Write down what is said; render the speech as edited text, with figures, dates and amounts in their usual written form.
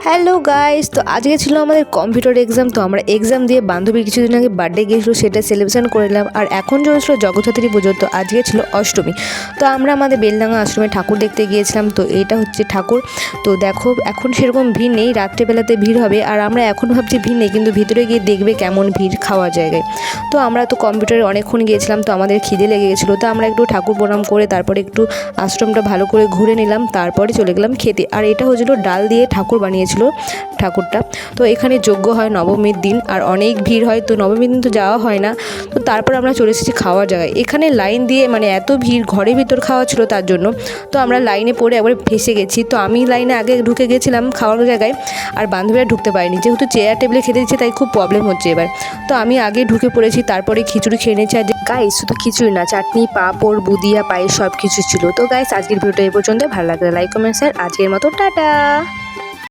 Hello guys, তো আজকে ছিল আমাদের কম্পিউটার এক্সাম। তো আমরা এক্সাম দিয়ে বান্ধবীর কিছুদিন আগে বার্থডে গিয়েছিলো, সেটা সেলিব্রেশন করে নিলাম। আর এখন চলছিল জগদ্ধাত্রী পুজো, তো আজকে ছিল অষ্টমী। তো আমরা আমাদের বেলডাঙ্গা আশ্রমে ঠাকুর দেখতে গিয়েছিলাম। তো এটা হচ্ছে ঠাকুর। তো দেখো এখন সেরকম ভিড় নেই, রাত্রেবেলাতে ভিড় হবে। আর আমরা এখন ভাবছি ভিড় নেই, কিন্তু ভিতরে গিয়ে দেখবে কেমন ভিড় খাওয়ার জায়গায়। তো আমরা তো কম্পিউটারে অনেকক্ষণ গিয়েছিলাম, তো আমাদের খিদে লেগে গেছিলো। তো আমরা একটু ঠাকুর প্রণাম করে তারপরে একটু আশ্রমটা ভালো করে ঘুরে নিলাম, তারপরে চলে গেলাম খেতে। আর এটা হচ্ছিল ডাল দিয়ে ঠাকুর বানিয়েছিল ঠাকুরটা। তো এখানে যজ্ঞ হয় নবমীর দিন, আর অনেক ভিড় হয়। তো নবমীর দিন তো যাওয়া হয় না। তো তারপর আমরা চলে এসেছি খাওয়ার জায়গায়। এখানে লাইন দিয়ে মানে এত ভিড়, ঘরের ভিতর খাওয়া ছিল তার জন্য। তো আমরা লাইনে পড়ে একবারে ফেসে গেছি। তো আমি লাইনে আগে ঢুকে গেছিলাম খাওয়ার জায়গায়, আর বান্ধবীরা ঢুকতে পারিনি, যেহেতু চেয়ার টেবিলে খেতে দিচ্ছে, তাই খুব প্রবলেম হচ্ছে এবার। তো আমি আগে ঢুকে পড়েছি, তারপরে খিচুড়ি খেয়ে নিয়েছি। আর গাইস শুধু খিচুড়ি না, চাটনি, পাঁপড়, বুদিয়া, পায়েস সব কিছু ছিল। তো গাইস আজকের ভিডিওটা এই পর্যন্ত। ভালো লাগলে লাইক কমেন্ট শেয়ার। আজকের মতো টাটা।